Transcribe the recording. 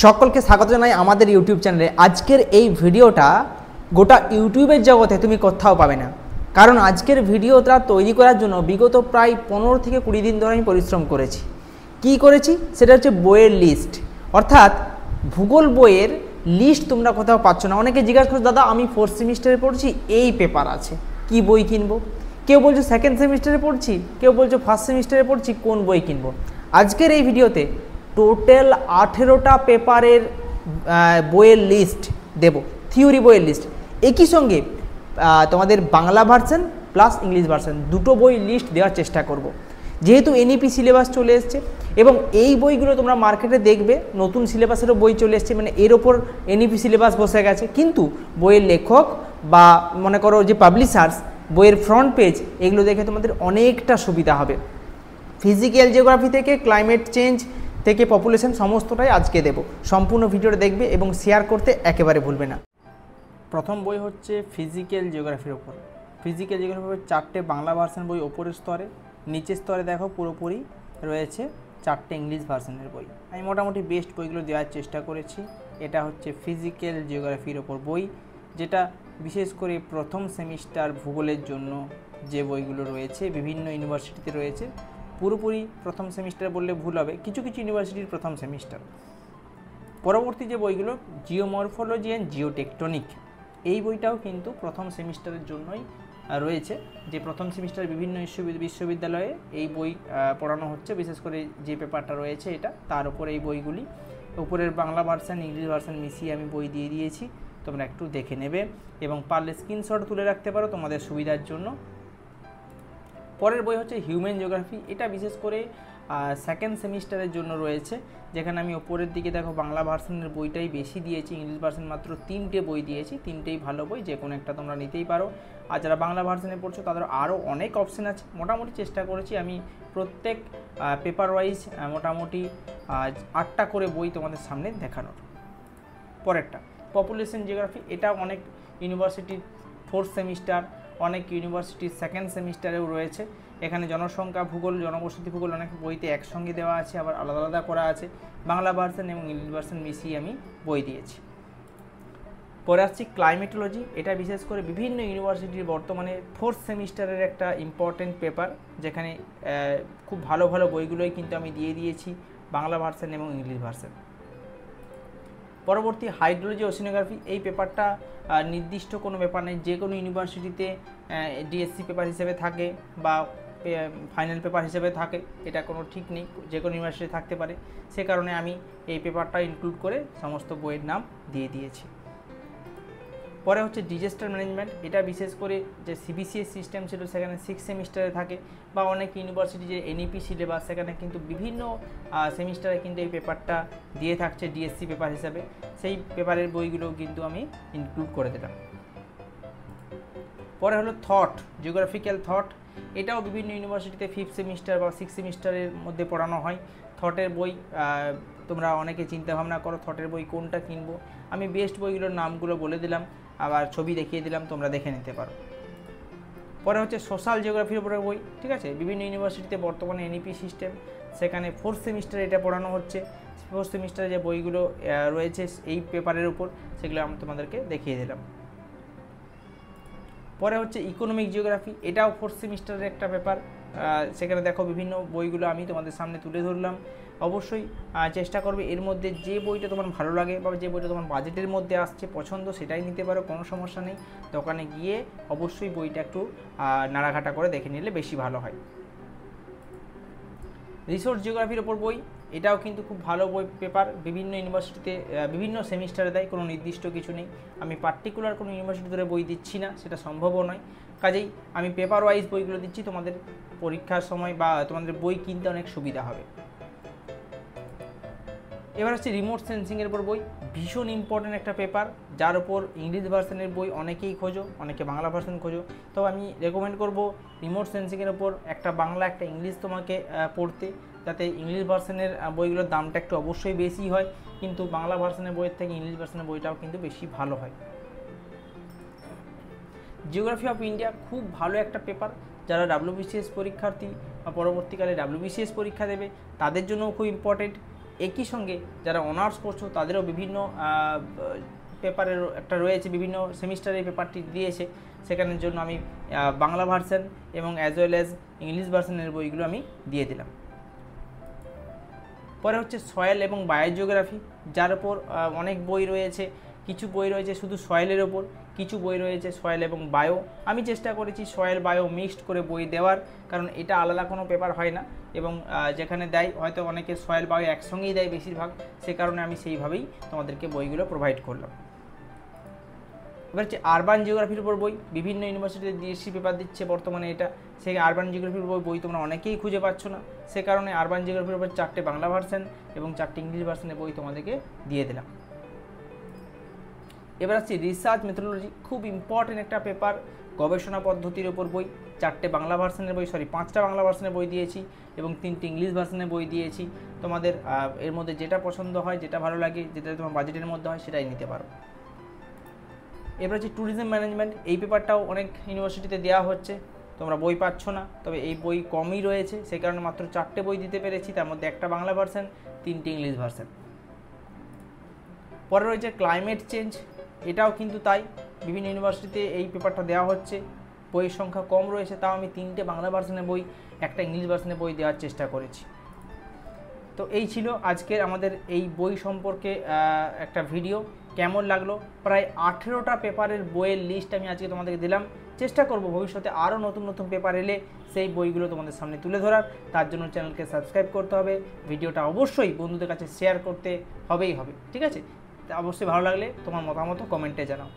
সকলকে স্বাগত জানাই আমাদের ইউটিউব চ্যানেলে। আজকের এই ভিডিওটা গোটা ইউটিউবের জগতে তুমি কোথাও পাবে না, কারণ আজকের ভিডিওটা তৈরি করার জন্য বিগত প্রায় 15 থেকে 20 দিন ধরে আমি পরিশ্রম করেছি। কি করেছি সেটা হচ্ছে বইয়ের লিস্ট, অর্থাৎ ভূগোল বইয়ের লিস্ট তোমরা কোথাও পাচ্ছ না। অনেকে জিজ্ঞাসা করছো, দাদা আমি 4th সেমিস্টারে পড়ছি, এই পেপার আছে, কি বই কিনবো? কেউ বলছো 2nd সেমিস্টারে পড়ছি, কেউ বলছো 1st সেমিস্টারে পড়ছি, কোন বই কিনবো? আজকের এই ভিডিওতে টোটাল 18টা পেপারের বইয়ের লিস্ট দেব, থিওরি বইয়ের লিস্ট। একই সঙ্গে তোমাদের Bangla version plus English version দুটো বই লিস্ট দেওয়ার চেষ্টা করব। যেহেতু এনইপি সিলেবাস চলে এসছে এবং এই বইগুলো তোমরা মার্কেটে দেখবে নতুন সিলেবাসেরও বই চলে এসছে, মানে এর ওপর এনইপি সিলেবাস বসে গেছে, কিন্তু বইয়ের লেখক বা মনে করো যে পাবলিশার্স বইয়ের ফ্রন্ট পেজ এগুলো দেখে তোমাদের অনেকটা সুবিধা হবে। ফিজিক্যাল জিওগ্রাফি থেকে ক্লাইমেট চেঞ্জ থেকে পপুলেশন সমস্তটাই আজকে দেব। সম্পূর্ণ ভিডিওটা দেখবে এবং শেয়ার করতে একেবারে ভুলবে না। প্রথম বই হচ্ছে ফিজিক্যাল জিওগ্রাফির ওপর। ফিজিক্যাল জিওগ্রাফির ওপর 4টে বাংলা ভার্সন বই ওপরের স্তরে, নিচের স্তরে দেখো পুরোপুরি রয়েছে 4টে ইংলিশ ভার্সনের বই। আমি মোটামুটি বেস্ট বইগুলো দেওয়ার চেষ্টা করেছি। এটা হচ্ছে ফিজিক্যাল জিওগ্রাফির ওপর বই, যেটা বিশেষ করে প্রথম সেমিস্টার ভূগোলের জন্য যে বইগুলো রয়েছে বিভিন্ন ইউনিভার্সিটিতে রয়েছে। পুরোপুরি প্রথম সেমিস্টার বললে ভুল হবে, কিছু কিছু ইউনিভার্সিটির প্রথম সেমিস্টার। পরবর্তী যে বইগুলো জিওমরফোলজি অ্যান্ড জিওটেকটনিক, এই বইটাও কিন্তু প্রথম সেমিস্টারের জন্যই রয়েছে, যে প্রথম সেমিস্টারে বিভিন্ন বিশ্ববিদ্যালয়ে এই বই পড়ানো হচ্ছে। বিশেষ করে যে পেপারটা রয়েছে এটা, তার উপরে এই বইগুলি। উপরের বাংলা ভার্সান ইংলিশ ভার্সান মিশিয়ে আমি বই দিয়ে দিয়েছি, তোমরা একটু দেখে নেবে এবং পারলে স্ক্রিনশট তুলে রাখতে পারো তোমাদের সুবিধার জন্য। পরের বই হচ্ছে হিউম্যান জিওগ্রাফি। এটা বিশেষ করে 2nd সেমিস্টারের জন্য রয়েছে, যেখানে আমি ওপরের দিকে দেখো বাংলা ভার্সনের বইটাই বেশি দিয়েছি, ইংলিশ ভার্সন মাত্র 3টে বই দিয়েছি। 3টেই ভালো বই, যে কোনো একটা তোমরা নিতেই পারো। আর যারা বাংলা ভার্সনে পড়ছো তাদের আরও অনেক অপশান আছে। মোটামুটি চেষ্টা করেছি আমি প্রত্যেক পেপার ওয়াইজ মোটামুটি 8টা করে বই তোমাদের সামনে দেখানোর। পরেরটা পপুলেশন জিওগ্রাফি। এটা অনেক ইউনিভার্সিটির 4th সেমিস্টার, অনেক ইউনিভার্সিটির 2nd সেমিস্টারেও রয়েছে। এখানে জনসংখ্যা ভূগোল, জনবসতি ভূগোল অনেক বইতে একসঙ্গে দেওয়া আছে, আবার আলাদা আলাদা করা আছে। বাংলা ভার্সন এবং ইংলিশ ভার্সন মিশিয়ে আমি বই দিয়েছি। পরে আসছি ক্লাইমেটোলজি। এটা বিশেষ করে বিভিন্ন ইউনিভার্সিটির বর্তমানে 4th সেমিস্টারের একটা ইম্পর্টেন্ট পেপার, যেখানে খুব ভালো ভালো বইগুলোই কিন্তু আমি দিয়ে দিয়েছি, বাংলা ভার্সন এবং ইংলিশ ভার্সন। পরবর্তী হাইড্রোলজি ওশিনোগ্রাফি। এই পেপারটা নির্দিষ্ট কোনো ব্যাপার নেই, যে কোনো ইউনিভার্সিটিতে ডিএসসি পেপার হিসেবে থাকে বা ফাইনাল পেপার হিসেবে থাকে, এটা কোনো ঠিক নেই, যে কোনো ইউনিভার্সিটি থাকতে পারে। সে কারণে আমি এই পেপারটা ইনক্লুড করে সমস্ত বইয়ের নাম দিয়ে দিয়েছি। পরে হচ্ছে ডিজাস্টার ম্যানেজমেন্ট। এটা বিশেষ করে যে সিবিসিএস সিস্টেম ছিল সেখানে 6th সেমিস্টারে থাকে, বা অনেক ইউনিভার্সিটি যে এনইপি সিলেবাস সেখানে কিন্তু বিভিন্ন সেমিস্টারে কিন্তু এই পেপারটা দিয়ে থাকছে ডিএসসি পেপার হিসাবে। সেই পেপারের বইগুলো কিন্তু আমি ইনক্লুড করে দিলাম। পরে হলো থট, জিওগ্রাফিক্যাল থট। এটাও বিভিন্ন ইউনিভার্সিটিতে 5th সেমিস্টার বা 6th সেমিস্টারের মধ্যে পড়ানো হয়। থটের বই তোমরা অনেকে চিন্তা ভাবনা করো থটের বই কোনটা কিনবো। আমি বেস্ট বইগুলোর নামগুলো বলে দিলাম, আবার ছবি দেখিয়ে দিলাম, তোমরা দেখে নিতে পারো। পরে হচ্ছে সোশ্যাল জিওগ্রাফির উপরে বই, ঠিক আছে। বিভিন্ন ইউনিভার্সিটিতে বর্তমানে এনইপি সিস্টেম, সেখানে 4th সেমিস্টারে এটা পড়ানো হচ্ছে। 4th সেমিস্টারে যে বইগুলো রয়েছে এই পেপারের উপর, সেগুলো আমি তোমাদেরকে দেখিয়ে দিলাম। পরে হচ্ছে ইকোনমিক জিওগ্রাফি। এটাও 4th সেমিস্টারের একটা পেপার, সেখানে দেখো বিভিন্ন বইগুলো আমি তোমাদের সামনে তুলে ধরলাম। অবশ্যই চেষ্টা করবে এর মধ্যে যে বইটা তোমার ভালো লাগে বা যে বইটা তোমার বাজেটের মধ্যে আসছে পছন্দ, সেটাই নিতে পারো, কোনো সমস্যা নেই। দোকানে গিয়ে অবশ্যই বইটা একটু নাড়াঘাটা করে দেখে নিলে বেশি ভালো হয়। রিসোর্স জিওগ্রাফির ওপর বই, এটাও কিন্তু খুব ভালো বই পেপার। বিভিন্ন ইউনিভার্সিটিতে বিভিন্ন সেমিস্টারে দেয়, কোনো নির্দিষ্ট কিছু নেই। আমি পার্টিকুলার কোনো ইউনিভার্সিটি ধরে বই দিচ্ছি না, সেটা সম্ভবও নয়। কাজেই আমি পেপার ওয়াইজ বইগুলো দিচ্ছি, তোমাদের পরীক্ষার সময় বা তোমাদের বই কিনতে অনেক সুবিধা হবে। এবার হচ্ছে রিমোট সেন্সিংয়ের উপর বই, ভীষণ ইম্পর্টেন্ট একটা পেপার, যার উপর ইংলিশ ভার্সনের বই অনেকেই খোঁজো, অনেকে বাংলা ভার্সন খোঁজো। তো আমি রেকমেন্ড করব রিমোট সেন্সিংয়ের উপর একটা বাংলা একটা ইংলিশ তোমাকে পড়তে, যাতে ইংলিশ ভার্সনের বইগুলোর দামটা একটু অবশ্যই বেশি হয়, কিন্তু বাংলা ভার্সনের বইয়ের থেকে ইংলিশ ভার্সনের বইটাও কিন্তু বেশি ভালো হয়। জিওগ্রাফি অফ ইন্ডিয়া খুব ভালো একটা পেপার, যারা ডাব্লিউবিসিএস পরীক্ষার্থী বা পরবর্তীকালে ডাব্লিউবিসিএস পরীক্ষা দেবে তাদের জন্যও খুব ইম্পর্টেন্ট। একই সঙ্গে যারা অনার্স করছো তাদেরও বিভিন্ন পেপারের একটা রয়েছে, বিভিন্ন সেমিস্টারে পেপারটি দিয়েছে, সেখানের জন্য আমি বাংলা ভার্সন এবং অ্যাজ ওয়েল অ্যাজ ইংলিশ ভার্সনের বইগুলো আমি দিয়ে দিলাম। পরে হচ্ছে সয়েল এবং বায়োজিওগ্রাফি, যার ওপর অনেক বই রয়েছে। কিছু বই রয়েছে শুধু সয়েলের ওপর, কিছু বই রয়েছে সয়েল এবং বায়ো। আমি চেষ্টা করেছি সয়েল বায়ো মিক্সড করে বই দেওয়ার, কারণ এটা আলাদা কোনো পেপার হয় না এবং যেখানে দেয় হয়তো অনেকে সয়েল বায়ো একসঙ্গেই দেয় বেশিরভাগ, সে কারণে আমি সেইভাবেই তোমাদেরকে বইগুলো প্রোভাইড করলাম। এবার হচ্ছে আরবান জিওগ্রাফির উপর বই, বিভিন্ন ইউনিভার্সিটিতে ডিএসসি পেপার দিচ্ছে বর্তমানে এটা, সেই আরবান জিওগ্রাফির বই তোমরা অনেকেই খুঁজে পাচ্ছ না, সে কারণে আরবান জিওগ্রাফির উপর 4টে বাংলা ভার্সন এবং 4টে ইংলিশ ভার্সনের বই তোমাদেরকে দিয়ে দিলাম। এবার আসছি রিসার্চ মেথোডোলজি, খুব ইম্পর্টেন্ট একটা পেপার, গবেষণা পদ্ধতির ওপর বই। 4টে বাংলা ভার্সনের বই, 5টা বাংলা ভার্সনের বই দিয়েছি এবং 3টে ইংলিশ ভার্সনের বই দিয়েছি। তোমাদের এর মধ্যে যেটা পছন্দ হয়, যেটা ভালো লাগে, যেটা তোমার বাজেটের মধ্যে হয় সেটাই নিতে পারো। এবার হচ্ছে ট্যুরিজম ম্যানেজমেন্ট, এই পেপারটাও অনেক ইউনিভার্সিটিতে দেওয়া হচ্ছে, তোমরা বই পাচ্ছ না, তবে এই বই কমই রয়েছে, সেই কারণে মাত্র 4টে বই দিতে পেরেছি, তার মধ্যে একটা বাংলা ভার্সন, 3টে ইংলিশ ভার্সন। পরে রয়েছে ক্লাইমেট চেঞ্জ, এটাও কিন্তু তাই, বিভিন্ন ইউনিভার্সিটিতে এই পেপারটা দেওয়া হচ্ছে, বইয়ের সংখ্যা কম রয়েছে, তাও আমি 3টে বাংলা ভার্সনের বই, একটা ইংলিশ ভার্সনের বই দেওয়ার চেষ্টা করেছি। তো এই ছিল আজকের আমাদের এই বই সম্পর্কে একটা ভিডিও। কেমন লাগলো? প্রায় 18টা পেপারের বইয়ের লিস্ট আমি আজকে তোমাদেরকে দিলাম। চেষ্টা করব ভবিষ্যতে আরও নতুন নতুন পেপার এলে সেই বইগুলো তোমাদের সামনে তুলে ধরার। তার জন্য চ্যানেলকে সাবস্ক্রাইব করতে হবে, ভিডিওটা অবশ্যই বন্ধুদের কাছে শেয়ার করতে হবে। ঠিক আছে? অবশ্যই ভালো লাগলে তোমার মতামত কমেন্টে জানাও।